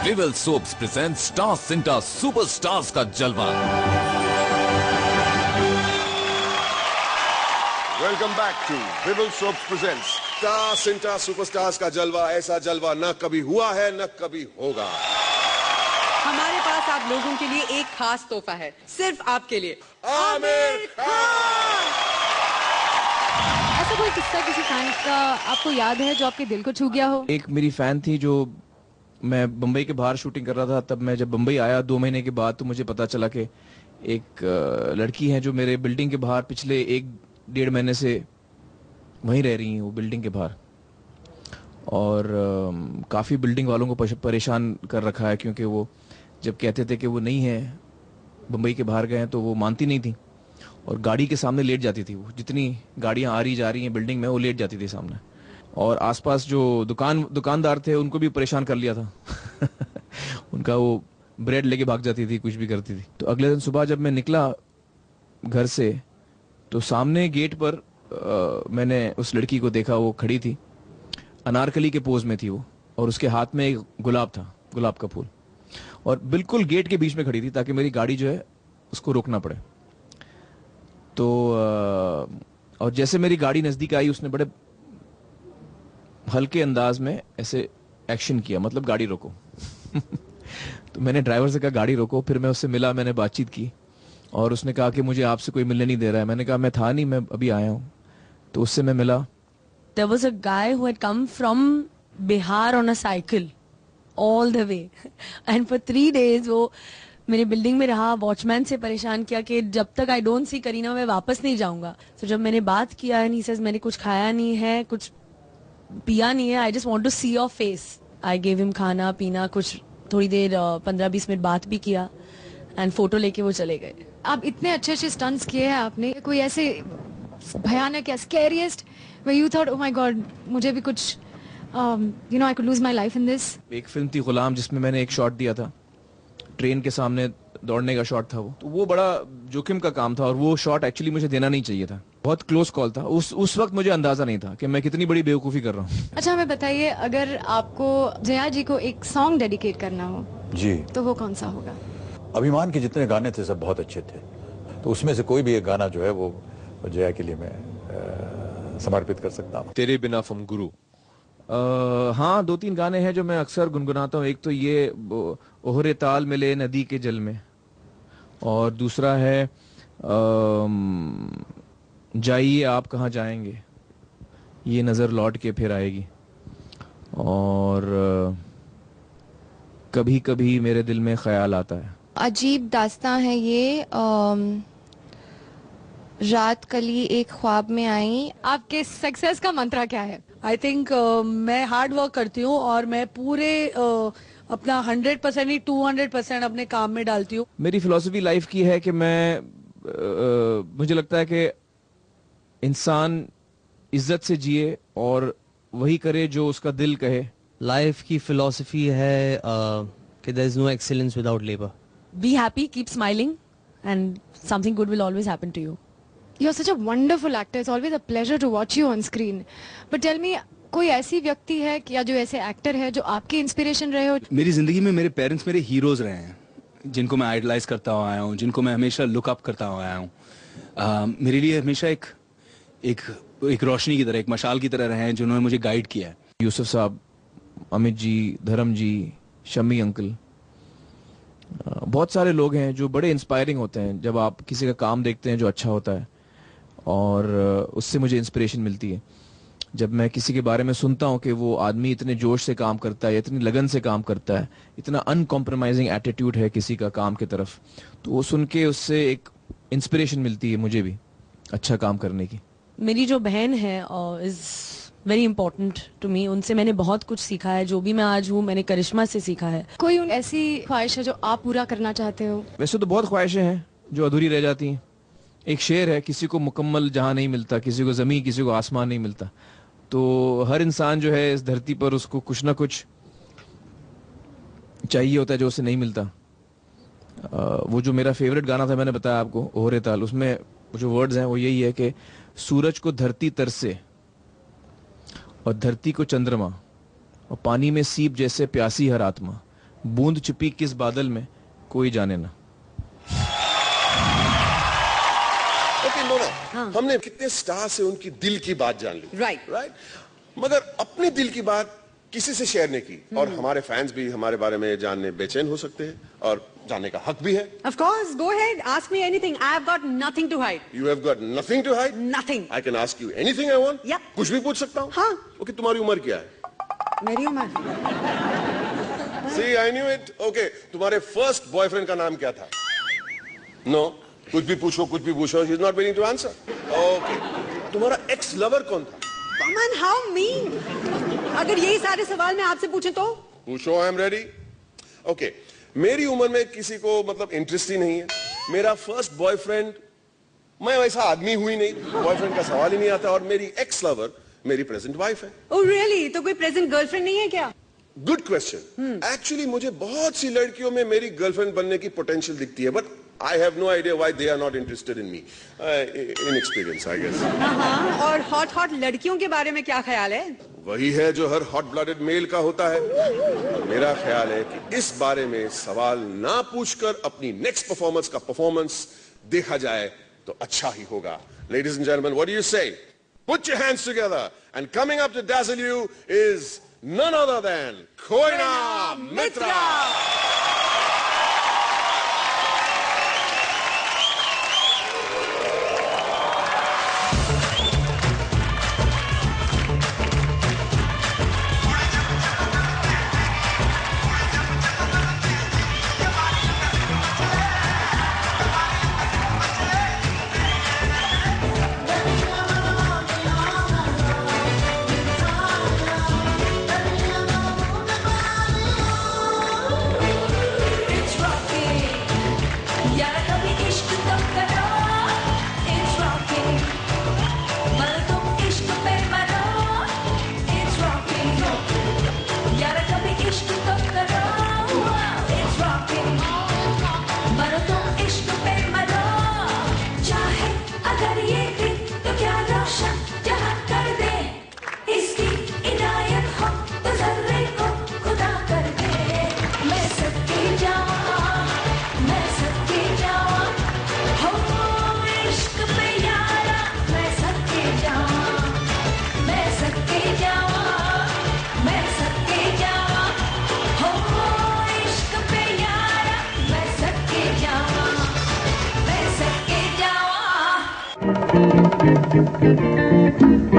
Vivel soaps present star Cinta superstars का जलवा। Welcome back to Vivel soaps presents star Cinta superstars का जलवा। ऐसा जलवा न कभी हुआ है न कभी होगा। हमारे पास आप लोगों के लिए एक खास तोहफा है, सिर्फ आपके लिए। आमिर खान। ऐसा कोई किस्सा किसी फैन का आपको याद है जो आपके दिल को छू गया हो? एक मेरी फैन थी जो, मैं बम्बई के बाहर शूटिंग कर रहा था, तब मैं जब बम्बई आया 2 महीने के बाद तो मुझे पता चला कि एक लड़की है जो मेरे बिल्डिंग के बाहर पिछले 1-1.5 महीने से वहीं रह रही हैं, वो बिल्डिंग के बाहर, और काफ़ी बिल्डिंग वालों को परेशान कर रखा है, क्योंकि वो जब कहते थे कि वो नहीं है, बम्बई के बाहर गए हैं, तो वो मानती नहीं थी और गाड़ी के सामने लेट जाती थी। वो जितनी गाड़ियां आ रही जा रही हैं बिल्डिंग में, वो लेट जाती थी सामने, और आसपास जो दुकानदार थे उनको भी परेशान कर लिया था उनका वो ब्रेड लेके भाग जाती थी, कुछ भी करती थी। तो अगले दिन सुबह जब मैं निकला घर से, तो सामने गेट पर मैंने उस लड़की को देखा। वो खड़ी थी, अनारकली के पोज में थी वो, और उसके हाथ में एक गुलाब था, गुलाब का फूल, और बिल्कुल गेट के बीच में खड़ी थी ताकि मेरी गाड़ी जो है उसको रोकना पड़े। तो और जैसे मेरी गाड़ी नजदीक आई, उसने बड़े हल्के अंदाज में ऐसे एक्शन किया, मतलब गाड़ी रोको तो मैंने ड्राइवर से कहा गाड़ी रोको। फिर मैं उससे मिला, मैंने बातचीत की, और उसने कहा कि मुझे आपसे कोई मिलने नहीं दे रहा है। मैंने कहा मैं था नहीं, मैं अभी आया हूँ। तो उससे मैं मिला। There was a guy who had come from Bihar on a cycle all the way and for 3 days वो मेरे बिल्डिंग में रहा, वॉचमैन से परेशान किया कि जब तक आई डोंट सी करीना मैं वापस नहीं जाऊंगा। तो जब मैंने बात किया, एंड ही सेज मैंने कुछ खाया नहीं है, कुछ पिया नहीं है, I just want to see your face. I gave him खाना पीना, कुछ थोड़ी देर 15-20 मिनट बात भी किया, एंड फोटो लेके वो चले गए। आप इतने अच्छे अच्छे स्टंट्स किए हैं आपने, कोई ऐसे भयानक या स्कैरिएस्ट where you thought oh my god मुझे भी कुछ you know I could lose my life in this? एक फिल्म थी गुलाम, जिसमें मैंने एक शॉट दिया था, ट्रेन के सामने दौड़ने का शॉट था वो। तो वो बड़ा जोखिम का काम था, और वो शॉट एक्चुअली मुझे देना नहीं चाहिए था। बहुत क्लोज कॉल था। उस वक्त मुझे अंदाजा नहीं था कि मैं कितनी बड़ी बेवकूफ़ी कर रहा हूँ। अच्छा हमें बताइए, अगर आपको जया जी को एक सॉन्ग डेडिकेट करना हो जी, तो वो कौन सा होगा? अभिमान के जितने गाने थे सब बहुत अच्छे थे, तो उसमें से कोई भी एक गाना जो है वो जया के लिए मैं समर्पित कर सकता हूँ। तेरे बिना फ्रॉम गुरु। हाँ, 2-3 गाने हैं जो मैं अक्सर गुनगुनाता हूँ। एक तो ये ओहरे ताल मिले नदी के जल में, और दूसरा है जाइए आप कहाँ जाएंगे, ये नजर लौट के फिर आएगी, और कभी कभी मेरे दिल में ख्याल आता है। अजीब दास्तां है ये। रात कली एक ख्वाब में आई। आपके सक्सेस का मंत्रा क्या है? आई थिंक मैं हार्ड वर्क करती हूँ, और मैं पूरे अपना 100% ही 200% अपने काम में डालती हूँ। मेरी फिलॉसफी लाइफ की है कि मैं मुझे लगता है कि इंसान इज्जत से जिए और वही करे जो उसका दिल कहे। लाइफ की फिलॉसफी है कि there is no excellence without labour. Be happy, keep smiling, and something good will always happen to you. You're such a wonderful actor. It's always a pleasure to watch you on screen. But tell me, कोई ऐसी व्यक्ति है या जो ऐसे actor है जो आपके इंस्पिरेशन रहे हो? मेरी जिंदगी में मेरे पेरेंट्स मेरे हीरोज रहे हैं, जिनको मैं आइडलाइज करता हुआ आया हूँ, जिनको मैं हमेशा लुक अप करता हुआ आया हूँ। मेरे लिए हमेशा एक रोशनी की तरह, एक मशाल की तरह रहे हैं, जिन्होंने मुझे गाइड किया है। यूसुफ साहब, अमित जी, धर्म जी, शम्मी अंकल, बहुत सारे लोग हैं जो बड़े इंस्पायरिंग होते हैं जब आप किसी का काम देखते हैं जो अच्छा होता है, और उससे मुझे इंस्पिरेशन मिलती है। जब मैं किसी के बारे में सुनता हूँ कि वो आदमी इतने जोश से काम करता है, इतनी लगन से काम करता है, इतना अनकॉम्प्रोमाइजिंग एटीट्यूड है किसी का काम की तरफ, तो वो सुन के उससे एक इंस्पिरेशन मिलती है मुझे भी अच्छा काम करने की। मेरी जो बहन है is very important to me. उनसे मैंने बहुत कुछ सीखा है। जो भी मैं आज हूँ मैंने करिश्मा से सीखा है। कोई ऐसी ख्वाहिश है जो आप पूरा करना चाहते हो? वैसे तो बहुत ख्वाहिशें हैं जो अधूरी रह जाती हैं। एक शेर है, किसी को मुकम्मल जहां नहीं मिलता, किसी को जमीन, किसी को आसमान नहीं मिलता। तो हर इंसान जो है इस धरती पर, उसको कुछ ना कुछ चाहिए होता है जो उसे नहीं मिलता। वो जो मेरा फेवरेट गाना था, मैंने बताया आपको, ओहरे ताल, उसमें जो वर्ड्स हैं वो यही है कि सूरज को धरती तरसे और धरती को चंद्रमा, और पानी में सीप जैसे प्यासी हर आत्मा, बूंद छुपी किस बादल में कोई जाने ना। ओके मोना, हमने कितने स्टार से उनकी दिल की बात जान ली, राइट, मगर अपनी दिल की बात किसी से शेयर नहीं की, और हमारे फैंस भी हमारे बारे में जानने बेचैन हो सकते हैं और जानने का हक भी है। Of course, go ahead, ask me anything. I have got nothing to hide. You have got nothing to hide? Nothing. I can ask you anything I want? Yeah. कुछ भी पूछ सकता हूँ? हाँ. ओके, तुम्हारी उम्र क्या है? मेरी उम्र? See, I knew it. Okay, तुम्हारे फर्स्ट बॉयफ्रेंड का नाम क्या था? No. कुछ भी पूछो, कुछ भी पूछो. He is not willing to answer. Okay. तुम्हारा एक्स लवर कौन था? Come on, how mean? अगर यही सारे सवाल मैं आपसे पूछूं तो? पूछो, I am ready. Okay. मेरी उम्र में किसी को मतलब इंटरेस्ट ही नहीं है. मेरा फर्स्ट बॉयफ्रेंड, मैं वैसा आदमी हुई नहीं, बॉयफ्रेंड का सवाल ही नहीं आता, और मेरी एक्स लवर मेरी प्रेजेंट वाइफ है. Oh really? तो कोई प्रेजेंट गर्लफ्रेंड नहीं है क्या? Good question. एक्चुअली मुझे बहुत सी लड़कियों में मेरी गर्लफ्रेंड बनने की पोटेंशियल दिखती है, but I have no idea why they are not interested in me. Inexperience, I guess. हाँ, और हॉट लड़कियों के बारे में क्या ख्याल है? वही है जो हर हॉट ब्लडेड मेल का होता है. और मेरा ख्याल है कि इस बारे में सवाल ना पूछकर अपनी नेक्स्ट परफॉर्मेंस का परफॉर्मेंस देखा जाए तो अच्छा ही होगा. Ladies and gentlemen, what do you say? Put your hands together, and coming up to dazzle you is none other than Koina Mitra. Thank you.